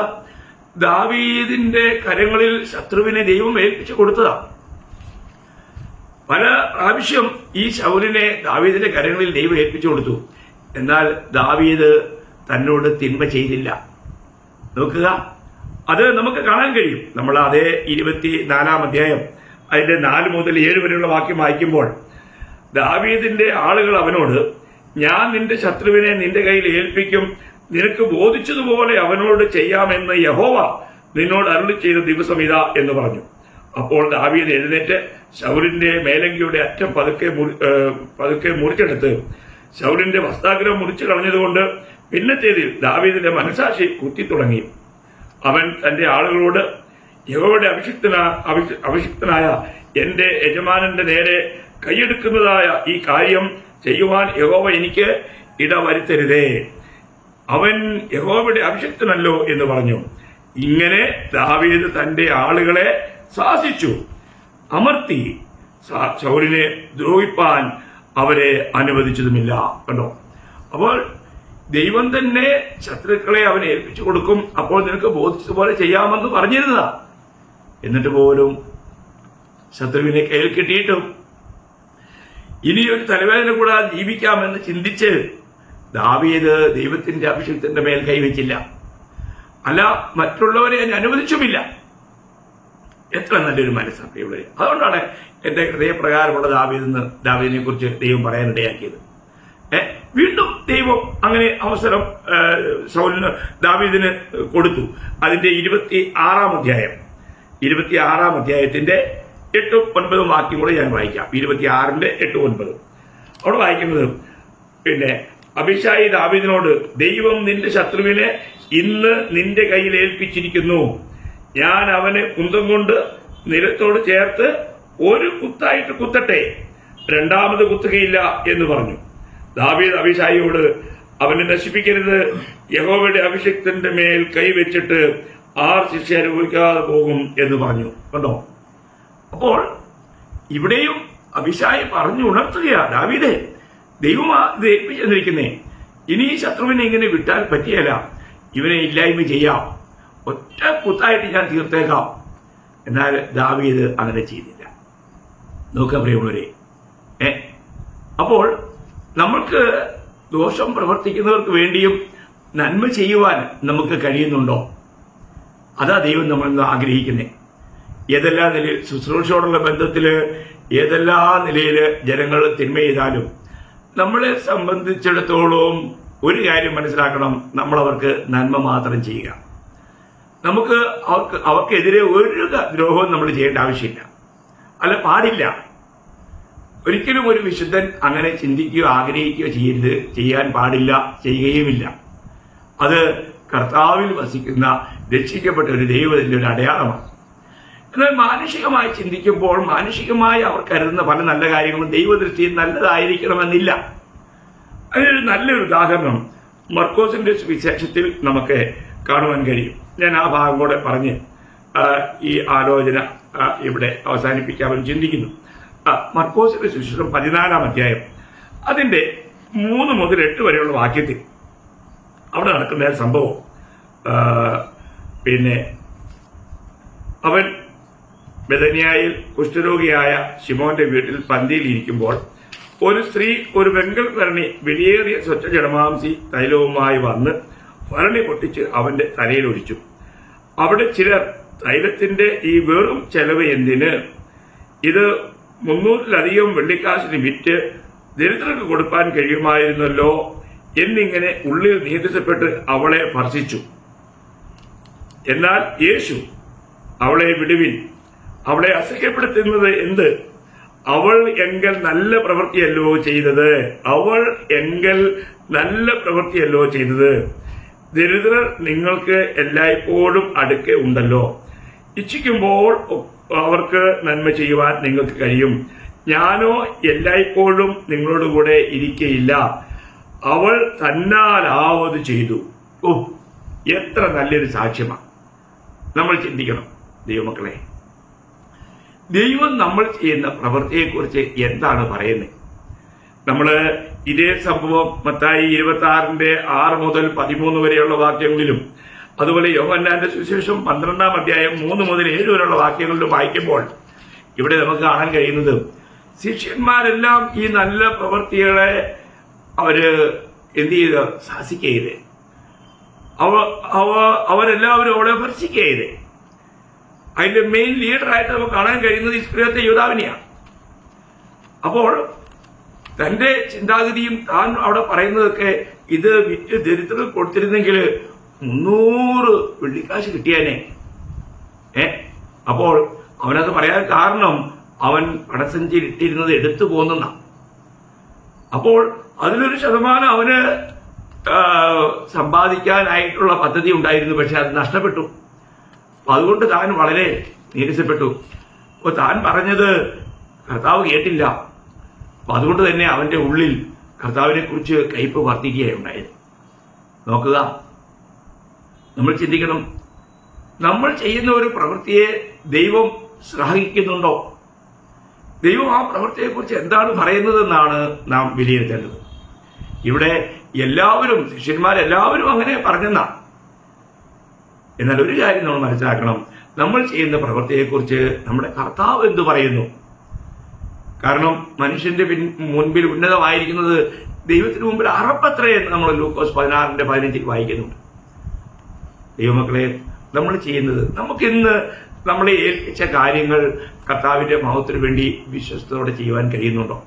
ദാവീദിന്റെ കരങ്ങളിൽ ശത്രുവിനെ ദൈവം ഏൽപ്പിച്ചു കൊടുത്തതാ. പല പ്രാവശ്യം ഈ ശൗലിനെ ദാവീദിന്റെ കരങ്ങളിൽ ദൈവം ഏൽപ്പിച്ചു കൊടുത്തു. എന്നാൽ ദാവീദ് തന്നോട് തിന്മ ചെയ്തില്ല. നോക്കുക, അത് നമുക്ക് കാണാൻ കഴിയും. നമ്മൾ അതേ 24-ാം അധ്യായം അതിന്റെ 4 മുതൽ 7 വരെയുള്ള വാക്യം വായിക്കുമ്പോൾ ദാവീദിന്റെ ആളുകൾ അവനോട്, ഞാൻ നിന്റെ ശത്രുവിനെ നിന്റെ കയ്യിൽ ഏൽപ്പിക്കും, നിനക്ക് ബോധിച്ചതുപോലെ അവനോട് ചെയ്യാമെന്ന് യഹോവ നിന്നോട് അരുളി ചെയ്ത ദിവസം ഇതാ എന്ന് പറഞ്ഞു. അപ്പോൾ ദാവീദ് എഴുന്നേറ്റ് ശൗലിന്റെ മേലങ്കിയുടെ അറ്റം പതുക്കെ മുറിച്ചെടുത്ത് ശൗലിന്റെ വസ്ത്രാഗ്രം മുറിച്ചു കളഞ്ഞതുകൊണ്ട് പിന്നത്തേതിൽ ദാവീദിന്റെ മനസാക്ഷി കുത്തി തുടങ്ങി. അവൻ തന്റെ ആളുകളോട്, യഹോവയുടെ അഭിഷിക്തനായ എന്റെ യജമാനന്റെ നേരെ കൈയെടുക്കുന്നതായ ഈ കാര്യം ചെയ്യുവാൻ യഹോവ എനിക്ക് ഇടവരുത്തരുതേ. അവൻ യഹോവയുടെ അഭിഷിക്തനല്ലോ എന്ന് പറഞ്ഞു. ഇങ്ങനെ ദാവീദ് തന്റെ ആളുകളെ ശാസിച്ചു, അമർത്തി. ശൗലിനെ ദ്രോഹിപ്പാൻ അവരെ അനുവദിച്ചതുമില്ല. കണ്ടോ? അപ്പോൾ ദൈവം തന്നെ ശത്രുക്കളെ അവനെ ഏൽപ്പിച്ചു കൊടുക്കും, അപ്പോൾ നിനക്ക് ബോധിച്ചതുപോലെ ചെയ്യാമെന്ന് പറഞ്ഞിരുന്നതാ. എന്നിട്ട് പോലും ശത്രുവിനെ കയ്യിൽ കിട്ടിയിട്ടും ഇനിയൊരു തലവേദന കൂടാതെ ജീവിക്കാമെന്ന് ചിന്തിച്ച് ദാവീദ് ദൈവത്തിന്റെ അഭിഷിക്തന്റെ മേൽ കൈവച്ചില്ല. അല്ല, മറ്റുള്ളവരെ അനുവദിച്ചുമില്ല. എത്ര നല്ലൊരു മനസ്സാണ് ഇവിടെ. അതുകൊണ്ടാണ് എന്റെ ഹൃദയപ്രകാരമുള്ള ദാവീദിനെ കുറിച്ച് ദൈവം പറയാനിടയാക്കിയത്. വീണ്ടും ദൈവം അങ്ങനെ അവസരം ദാവീദിന് കൊടുത്തു. അതിന്റെ 26-ാം അധ്യായത്തിന്റെ 8-9 വാക്യം കൂടെ ഞാൻ വായിക്കാം. 26-8-9 അവിടെ വായിക്കുന്നത്, പിന്നെ അബീശായി ദാവീദിനോട്, ദൈവം നിന്റെ ശത്രുവിനെ ഇന്ന് നിന്റെ കയ്യിൽ ഏൽപ്പിച്ചിരിക്കുന്നു. ഞാൻ അവന് കുന്തം കൊണ്ട് നിലത്തോട് ചേർത്ത് ഒരു കുത്തായിട്ട് കുത്തട്ടെ, രണ്ടാമത് കുത്തുകയില്ല എന്ന് പറഞ്ഞു. ദാവീദ് അബീശായിയോട്, അവനെ നശിപ്പിക്കരുത്, യഹോവയുടെ അഭിഷിക്തന്റെ മേൽ കൈവച്ചിട്ട് ആർ ശിക്ഷ അനുഭവിക്കാതെ പോകും എന്ന് പറഞ്ഞു. കണ്ടോ? അപ്പോൾ ഇവിടെയും അബീശായി പറഞ്ഞു ഉണർത്തുകയാ, ദാവീദേ, ദൈവമാ ഇത് ഏൽപ്പിച്ചെന്നിരിക്കുന്നേ, ഇനി ഈ ശത്രുവിനെ ഇങ്ങനെ വിട്ടാൽ പറ്റിയല്ല, ഇവനെ ഇല്ലായ്മ ചെയ്യാം, ഒറ്റ കുത്തായിട്ട് ഞാൻ തീർത്തേക്കാം. എന്നാൽ ദാവീദ് അങ്ങനെ ചെയ്തില്ല. നോക്കാം പ്രിയമുള്ളവരെ, അപ്പോൾ നമ്മൾക്ക് ദോഷം പ്രവർത്തിക്കുന്നവർക്ക് വേണ്ടിയും നന്മ ചെയ്യുവാൻ നമുക്ക് കഴിയുന്നുണ്ടോ? അതാ ദൈവം നമ്മൾ ആഗ്രഹിക്കുന്നത്. ഏതെല്ലാം നിലയിൽ ശുശ്രൂഷയോടുള്ള ബന്ധത്തില് ഏതെല്ലാം നിലയിൽ ജനങ്ങൾ തിന്മ ചെയ്താലും നമ്മളെ സംബന്ധിച്ചിടത്തോളം ഒരു കാര്യം മനസ്സിലാക്കണം, നമ്മളവർക്ക് നന്മ മാത്രം ചെയ്യുക. നമുക്ക് അവർക്കെതിരെ ഒരു ദ്രോഹവും നമ്മൾ ചെയ്യേണ്ട ആവശ്യമില്ല, അല്ല, പാടില്ല. ഒരിക്കലും ഒരു വിശുദ്ധൻ അങ്ങനെ ചിന്തിക്കുകയോ ആഗ്രഹിക്കുകയോ ചെയ്യരുത്, ചെയ്യാൻ പാടില്ല, ചെയ്യുകയുമില്ല. അത് കർത്താവിൽ വസിക്കുന്ന രക്ഷിക്കപ്പെട്ട ഒരു ദൈവത്തിന്റെ ഒരു അടയാളമാണ്. എന്നാൽ മാനുഷികമായി ചിന്തിക്കുമ്പോൾ മാനുഷികമായി അവർ കരുതുന്ന പല നല്ല കാര്യങ്ങളും ദൈവദൃഷ്ടിയിൽ നല്ലതായിരിക്കണമെന്നില്ല. അതിനൊരു നല്ലൊരു ഉദാഹരണം മർക്കോസിന്റെ സുവിശേഷത്തിൽ നമുക്ക് കാണുവാൻ കഴിയും. ഞാൻ ആ ഭാഗം കൂടെ പറഞ്ഞ് ഈ ആലോചന ഇവിടെ അവസാനിപ്പിക്കാമെന്ന് ചിന്തിക്കുന്നു. മർക്കോസിന്റെ സുവിശേഷം 14-ാം അധ്യായം അതിന്റെ 3 മുതൽ 8 വരെയുള്ള വാക്യത്തിൽ അവിടെ നടക്കുന്ന സംഭവം, പിന്നെ അവൻ ബെഥനിയായിൽ കുഷ്ഠരോഗിയായ ശിമോന്റെ വീട്ടിൽ പന്തിയിലിരിക്കുമ്പോൾ ഒരു സ്ത്രീ ഒരു വെങ്കൽ ഭരണി വിലയേറിയ സ്വച്ഛ ജഡമാംസി തൈലവുമായി വന്ന് ഭരണി പൊട്ടിച്ച് അവന്റെ തലയിൽ ഒഴിച്ചു. അവിടെ ചിലർ, തൈലത്തിന്റെ ഈ വെറും ചെലവ് എന്തിന്, ഇത് 300-ലധികം വെള്ളിക്കാശിന് വിറ്റ് ദരിദ്രർക്ക് കൊടുക്കാൻ കഴിയുമായിരുന്നല്ലോ എന്നിങ്ങനെ ഉള്ളിൽ നീതിസപ്പെട്ട് അവളെ ഭർഷിച്ചു. എന്നാൽ യേശു, അവളെ വിടുവിൻ, അവളെ അസഹ്യപ്പെടുത്തുന്നത് എന്ത്, അവൾ എങ്കൽ നല്ല പ്രവൃത്തിയല്ലോ ചെയ്തത്, അവൾ എങ്കൽ നല്ല പ്രവൃത്തിയല്ലോ ചെയ്തത്. ദരിദ്രർ നിങ്ങൾക്ക് എല്ലായ്പ്പോഴും അടുക്കെ ഉണ്ടല്ലോ, ഇച്ഛിക്കുമ്പോൾ അവർക്ക് നന്മ ചെയ്യുവാൻ നിങ്ങൾക്ക് കഴിയും. ഞാനോ എല്ലായ്പ്പോഴും നിങ്ങളോടുകൂടെ ഇരിക്കയില്ല. അവൾ തന്നാലാവത് ചെയ്തു. എത്ര നല്ലൊരു സാക്ഷ്യമാണ്. നമ്മൾ ചിന്തിക്കണം ദൈവമക്കളെ, ദൈവം നമ്മൾ ചെയ്യുന്ന പ്രവൃത്തിയെക്കുറിച്ച് എന്താണ് പറയുന്നത്? നമ്മൾ ഇതേ സംഭവം മത്തായി 26-6 മുതൽ 13 വരെയുള്ള വാക്യങ്ങളിലും അതുപോലെ യോഹന്നാന്റെ സുവിശേഷം 12-ാം അധ്യായം 3 മുതൽ 7 വരെയുള്ള വാക്യങ്ങളിലും വായിക്കുമ്പോൾ ഇവിടെ നമുക്ക് കാണാൻ കഴിയുന്നത്, ശിഷ്യന്മാരെല്ലാം ഈ നല്ല പ്രവൃത്തികളെ അവര് എന്ത് ചെയ്ത് ശാസിക്കരുത്, അവരെല്ലാവരും അവളെ ഭർഷിക്കരുത്. അതിന്റെ മെയിൻ ലീഡറായിട്ട് നമുക്ക് കാണാൻ കഴിയുന്നത് ഇസ്കറിയോത്തെ യൂദാവിനെയാണ്. അപ്പോൾ തന്റെ ചിന്താഗതിയും താൻ അവിടെ പറയുന്നതൊക്കെ, ഇത് വിറ്റ് ദരിദ്രർ കൊടുത്തിരുന്നെങ്കിൽ 300 വെള്ളിക്കാശ് കിട്ടിയാനെ. അപ്പോൾ അവനത് പറയാൻ കാരണം അവൻ പണസഞ്ചിയിൽ ഇട്ടിരുന്നത് എടുത്തു പോന്ന. അപ്പോൾ അതിലൊരു ശതമാനം അവന് സമ്പാദിക്കാനായിട്ടുള്ള പദ്ധതി ഉണ്ടായിരുന്നു, പക്ഷെ അത് നഷ്ടപ്പെട്ടു. അതുകൊണ്ട് താൻ വളരെ നിരസപ്പെട്ടു. അപ്പോൾ താൻ പറഞ്ഞത് കർത്താവ് കേട്ടില്ല. അപ്പൊ അതുകൊണ്ട് തന്നെ അവന്റെ ഉള്ളിൽ കർത്താവിനെ കുറിച്ച് കയ്പ് വർദ്ധിക്കുകയുണ്ടായത്. നോക്കുക, നമ്മൾ ചിന്തിക്കണം, നമ്മൾ ചെയ്യുന്ന ഒരു പ്രവൃത്തിയെ ദൈവം ശ്ലാഘിക്കുന്നുണ്ടോ? ദൈവം ആ പ്രവൃത്തിയെക്കുറിച്ച് എന്താണ് പറയുന്നതെന്നാണ് നാം വിലയിരുത്തേണ്ടത്. ഇവിടെ എല്ലാവരും, ശിഷ്യന്മാരെല്ലാവരും അങ്ങനെ പറഞ്ഞെന്നാ. എന്നാൽ ഒരു കാര്യം നമ്മൾ മനസ്സിലാക്കണം, നമ്മൾ ചെയ്യുന്ന പ്രവൃത്തിയെക്കുറിച്ച് നമ്മുടെ കർത്താവ് എന്തു പറയുന്നു? കാരണം മനുഷ്യന്റെ മുൻപിൽ ഉന്നതമായിരിക്കുന്നത് ദൈവത്തിന് മുമ്പിൽ അറപ്പത്രേ എന്ന് നമ്മൾ ലൂക്കോസ് 16-15 വായിക്കുന്നുണ്ട്. ദൈവമക്കളെ, നമ്മൾ ചെയ്യുന്നത്, നമുക്കിന്ന് നമ്മളെ ഏൽപ്പിച്ച കാര്യങ്ങൾ കർത്താവിന്റെ മഹത്വത്തിന് വേണ്ടി വിശ്വസ്തയോടെ ചെയ്യുവാൻ കഴിയുന്നുണ്ടോ?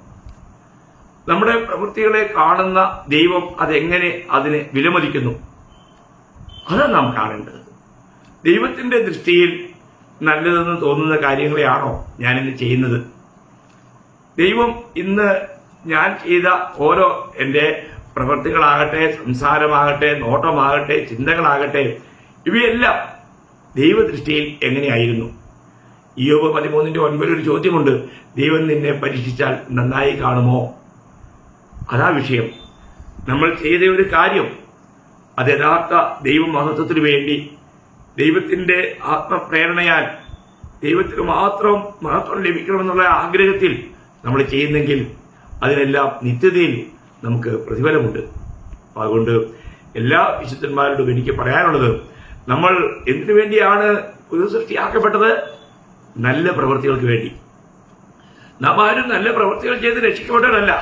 നമ്മുടെ പ്രവൃത്തികളെ കാണുന്ന ദൈവം അതെങ്ങനെ അതിനെ വിലമതിക്കുന്നു? അതാണ് നാം കാണേണ്ടത്. ദൈവത്തിന്റെ ദൃഷ്ടിയിൽ നല്ലതെന്ന് തോന്നുന്ന കാര്യങ്ങളെയാണോ ഞാനിന്ന് ചെയ്യുന്നത്? ദൈവം ഇന്ന് ഞാൻ ചെയ്ത ഓരോ എൻ്റെ പ്രവൃത്തികളാകട്ടെ, സംസാരമാകട്ടെ, നോട്ടമാകട്ടെ, ചിന്തകളാകട്ടെ, ഇവയെല്ലാം ദൈവദൃഷ്ടിയിൽ എങ്ങനെയായിരുന്നു? ഇയ്യോബ് 13:9 ഒരു ചോദ്യമുണ്ട്, ദൈവം നിന്നെ പരീക്ഷിച്ചാൽ നന്നായി കാണുമോ? അതാ വിഷയം. നമ്മൾ ചെയ്ത ഒരു കാര്യം അത് യഥാർത്ഥ ദൈവമഹത്വത്തിന് വേണ്ടി, ദൈവത്തിന്റെ ആത്മപ്രേരണയാൽ ദൈവത്തിന് മാത്രം മഹത്വം ലഭിക്കണമെന്നുള്ള ആഗ്രഹത്തിൽ നമ്മൾ ചെയ്യുന്നെങ്കിൽ അതിനെല്ലാം നിത്യതയിൽ നമുക്ക് പ്രതിഫലമുണ്ട്. അതുകൊണ്ട് എല്ലാ വിശുദ്ധന്മാരോടും എനിക്ക് പറയാനുള്ളത്, നമ്മൾ എന്തിനു വേണ്ടിയാണ് പുതുസൃഷ്ടിയാക്കപ്പെട്ടത്? നല്ല പ്രവൃത്തികൾക്ക് വേണ്ടി. നാം ആരും നല്ല പ്രവൃത്തികൾ ചെയ്ത് രക്ഷിക്കപ്പെട്ടവരല്ല.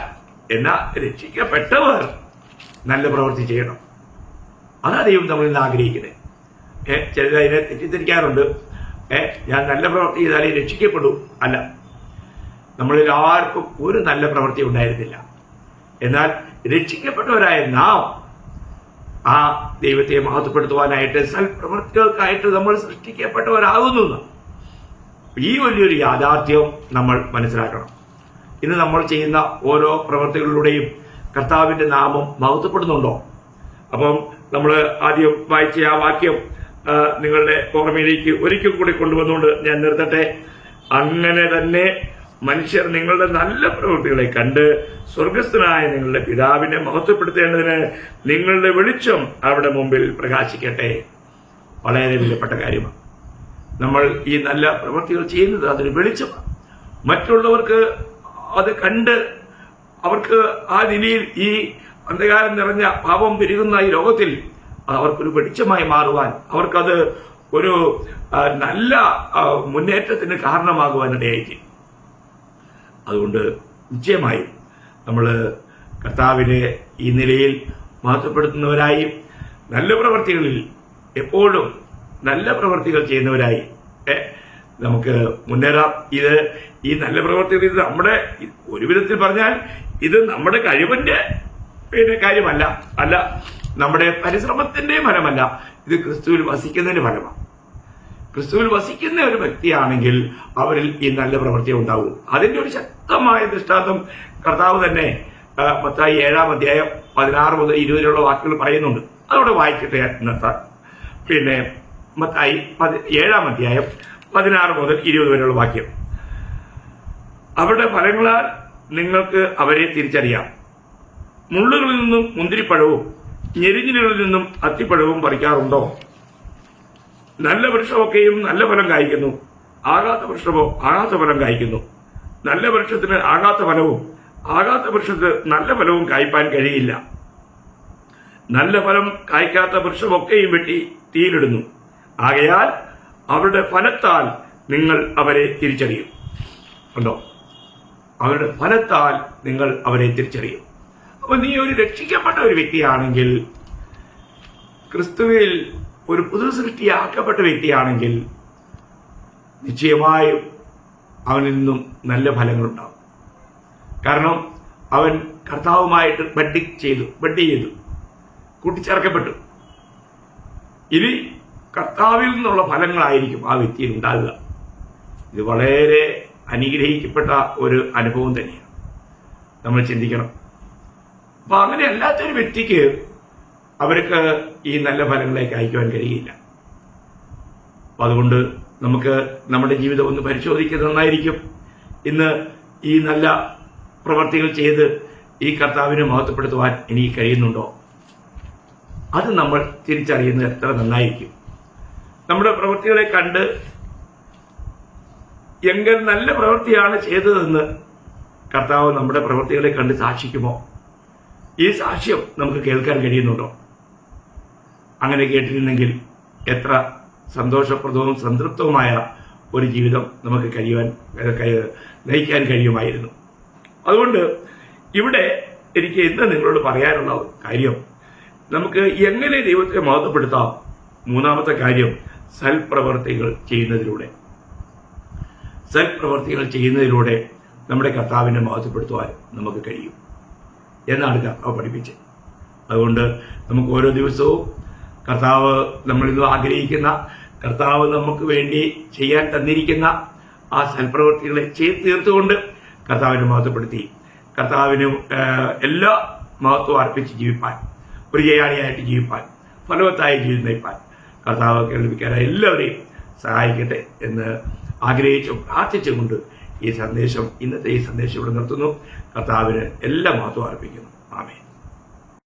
എന്നാൽ രക്ഷിക്കപ്പെട്ടവർ നല്ല പ്രവൃത്തി ചെയ്യണം. അതാ ദൈവം നമ്മളിൽ നിന്ന് ആഗ്രഹിക്കുന്നത്. ചിലർ അതിനെ തെറ്റിദ്ധരിക്കാറുണ്ട്, ഞാൻ നല്ല പ്രവൃത്തി ചെയ്താലേ രക്ഷിക്കപ്പെടൂ. അല്ല, നമ്മളിൽ ആർക്കും ഒരു നല്ല പ്രവൃത്തി ഉണ്ടായിരുന്നില്ല. എന്നാൽ രക്ഷിക്കപ്പെട്ടവരായ നാം ആ ദൈവത്തെ മഹത്വപ്പെടുത്തുവാനായിട്ട് സൽപ്രവൃത്തികൾക്കായിട്ട് നമ്മൾ സൃഷ്ടിക്കപ്പെട്ടവരാകുന്നു. ഈ വലിയൊരു യാഥാർത്ഥ്യം നമ്മൾ മനസ്സിലാക്കണം. ഇന്ന് നമ്മൾ ചെയ്യുന്ന ഓരോ പ്രവൃത്തികളിലൂടെയും കർത്താവിന്റെ നാമം മഹത്വപ്പെടുന്നുണ്ടോ? അപ്പം നമ്മൾ ആദ്യം വായിച്ച ആ വാക്യം നിങ്ങളുടെ ഓർമ്മയിലേക്ക് ഒരിക്കൽ കൂടി കൊണ്ടുവന്നുകൊണ്ട് ഞാൻ നിർത്തട്ടെ. അങ്ങനെ തന്നെ മനുഷ്യർ നിങ്ങളുടെ നല്ല പ്രവൃത്തികളെ കണ്ട് സ്വർഗസ്ഥനായ നിങ്ങളുടെ പിതാവിനെ മഹത്വപ്പെടുത്തേണ്ടതിന് നിങ്ങളുടെ വെളിച്ചം അവിടെ മുമ്പിൽ പ്രകാശിക്കട്ടെ. വളരെ വിലപ്പെട്ട കാര്യമാണ്. നമ്മൾ ഈ നല്ല പ്രവൃത്തികൾ ചെയ്യുന്നത് അതൊരു വെളിച്ചമാണ്. മറ്റുള്ളവർക്ക് അത് കണ്ട് അവർക്ക് ആ നിലയിൽ ഈ അന്ധകാരം നിറഞ്ഞ പാപം പെരുകുന്ന ഈ ലോകത്തിൽ അവർക്കൊരു വെളിച്ചമായി മാറുവാൻ, അവർക്കത് ഒരു നല്ല മുന്നേറ്റത്തിന് കാരണമാകുവാനിടയായിരിക്കും. അതുകൊണ്ട് നിശ്ചയമായും നമ്മൾ കർത്താവിനെ ഈ നിലയിൽ മഹത്വപ്പെടുത്തുന്നവരായി, നല്ല പ്രവർത്തികളിൽ എപ്പോഴും നല്ല പ്രവർത്തികൾ ചെയ്യുന്നവരായി നമുക്ക് മുന്നേറാം. ഈ നല്ല പ്രവർത്തികൾ ഇത് നമ്മുടെ, ഒരു വിധത്തിൽ പറഞ്ഞാൽ ഇത് നമ്മുടെ കഴിവിന്റെ കാര്യമല്ല, നമ്മുടെ പരിശ്രമത്തിന്റെ ഫലമല്ല, ഇത് ക്രിസ്തുവിൽ വസിക്കുന്നതിന്റെ ഫലമാണ്. ക്രിസ്തുവിൽ വസിക്കുന്ന ഒരു വ്യക്തിയാണെങ്കിൽ അവരിൽ ഈ നല്ല പ്രവൃത്തി ഉണ്ടാവും. അതിന്റെ ഒരു ശക്തമായ ദൃഷ്ടാന്തം കർത്താവ് തന്നെ മത്തായി 7-ാം അധ്യായം 16 മുതൽ 20 വാക്കുകൾ പറയുന്നുണ്ട്. അതോടെ വായിക്കട്ടെ നിർത്താൻ. പിന്നെ മത്തായി 7-ാം അധ്യായം 16 മുതൽ 20 വരെയുള്ള വാക്യം. അവരുടെ ഫലങ്ങളാൽ നിങ്ങൾക്ക് അവരെ തിരിച്ചറിയാം. മുള്ളുകളിൽ നിന്നും മുന്തിരിപ്പഴവും ഞെരിഞ്ഞിലുകളിൽ നിന്നും അത്തിപ്പഴവും പറിക്കാറുണ്ടോ? നല്ല വൃക്ഷമൊക്കെയും നല്ല ഫലം കായ്ക്കുന്നു, ആകാത്ത വൃക്ഷമോ ആകാത്ത ഫലം കായ്ക്കുന്നു. നല്ല വൃക്ഷത്തിന് ആകാത്ത ഫലവും ആകാത്ത വൃക്ഷത്തിന് നല്ല ഫലവും കായ്പാൻ കഴിയില്ല. നല്ല ഫലം കായ്ക്കാത്ത വൃക്ഷമൊക്കെയും വെട്ടി തീയിലിടുന്നു. ആകയാൽ അവരുടെ ഫലത്താൽ നിങ്ങൾ അവരെ തിരിച്ചറിയും. കണ്ടോ? അവരുടെ ഫലത്താൽ നിങ്ങൾ അവരെ തിരിച്ചറിയും. അപ്പൊ നീ ഒരു രക്ഷിക്കപ്പെട്ട ഒരു വ്യക്തിയാണെങ്കിൽ, ക്രിസ്തുവിൽ ഒരു പുതു സൃഷ്ടിയാക്കപ്പെട്ട വ്യക്തിയാണെങ്കിൽ, നിശ്ചയമായും അവനിൽ നിന്നും നല്ല ഫലങ്ങളുണ്ടാവും. കാരണം അവൻ കർത്താവുമായിട്ട് ബഡ് ചെയ്തു കൂട്ടിച്ചേർക്കപ്പെട്ടു. ഇനി കർത്താവിൽ നിന്നുള്ള ഫലങ്ങളായിരിക്കും ആ വ്യക്തിയിൽ ഉണ്ടാകുക. ഇത് വളരെ അനുഗ്രഹിക്കപ്പെട്ട ഒരു അനുഭവം തന്നെയാണ്. നമ്മൾ ചിന്തിക്കണം. അപ്പൊ അങ്ങനെ അല്ലാത്തൊരു വ്യക്തിക്ക് അവർക്ക് ഈ നല്ല ഫലങ്ങളിലേക്ക് അയക്കുവാൻ കഴിയില്ല. അപ്പൊ അതുകൊണ്ട് നമുക്ക് നമ്മുടെ ജീവിതം ഒന്ന് പരിശോധിക്കുന്നത് നന്നായിരിക്കും. ഇന്ന് ഈ നല്ല പ്രവർത്തികൾ ചെയ്ത് ഈ കർത്താവിനെ മഹത്വപ്പെടുത്തുവാൻ എനിക്ക് കഴിയുന്നുണ്ടോ? അത് നമ്മൾ തിരിച്ചറിയുന്നത് എത്ര നന്നായിരിക്കും. നമ്മുടെ പ്രവൃത്തികളെ കണ്ട് എങ്കിൽ നല്ല പ്രവൃത്തിയാണ് ചെയ്തതെന്ന് കർത്താവ് നമ്മുടെ പ്രവൃത്തികളെ കണ്ട് സാക്ഷിക്കുമോ? ഈ സാക്ഷ്യം നമുക്ക് കേൾക്കാൻ കഴിയുന്നുണ്ടോ? അങ്ങനെ കേട്ടിരുന്നെങ്കിൽ എത്ര സന്തോഷപ്രദവും സംതൃപ്തവുമായ ഒരു ജീവിതം നമുക്ക് നയിക്കാൻ കഴിയുമായിരുന്നു. അതുകൊണ്ട് ഇവിടെ എനിക്ക് ഇന്ന് നിങ്ങളോട് പറയാനുള്ള കാര്യം, നമുക്ക് എങ്ങനെ ദൈവത്തെ മഹത്വപ്പെടുത്താം? മൂന്നാമത്തെ കാര്യം, സൽപ്രവർത്തികൾ ചെയ്യുന്നതിലൂടെ നമ്മുടെ കർത്താവിനെ മഹത്വപ്പെടുത്തുവാൻ നമുക്ക് കഴിയും എന്നാണ് കർത്താവ് പഠിപ്പിച്ചത്. അതുകൊണ്ട് നമുക്ക് ഓരോ ദിവസവും കർത്താവ് നമ്മളിന്ന് ആഗ്രഹിക്കുന്ന, കർത്താവ് നമുക്ക് വേണ്ടി ചെയ്യാൻ തന്നിരിക്കുന്ന ആ സൽപ്രവൃത്തികളെ ചെയ്ത് തീർത്തുകൊണ്ട് കർത്താവിനെ മഹത്വപ്പെടുത്തി കർത്താവിന് എല്ലാ മഹത്വം അർപ്പിച്ച് ജീവിപ്പാൻ, ഒരു ജയാളിയായിട്ട് ജീവിപ്പാൻ, ഫലവത്തായ ജീവിതം നയിപ്പാൻ കർത്താവ് കേൾവിക്കാരായ എല്ലാവരെയും സഹായിക്കട്ടെ എന്ന് ആഗ്രഹിച്ചും പ്രാർത്ഥിച്ചുകൊണ്ട് ഇന്നത്തെ ഈ സന്ദേശം ഇവിടെ നിർത്തുന്നു. കർത്താവിന് എല്ലാ മഹത്വം അർപ്പിക്കുന്നു. ആമേൻ.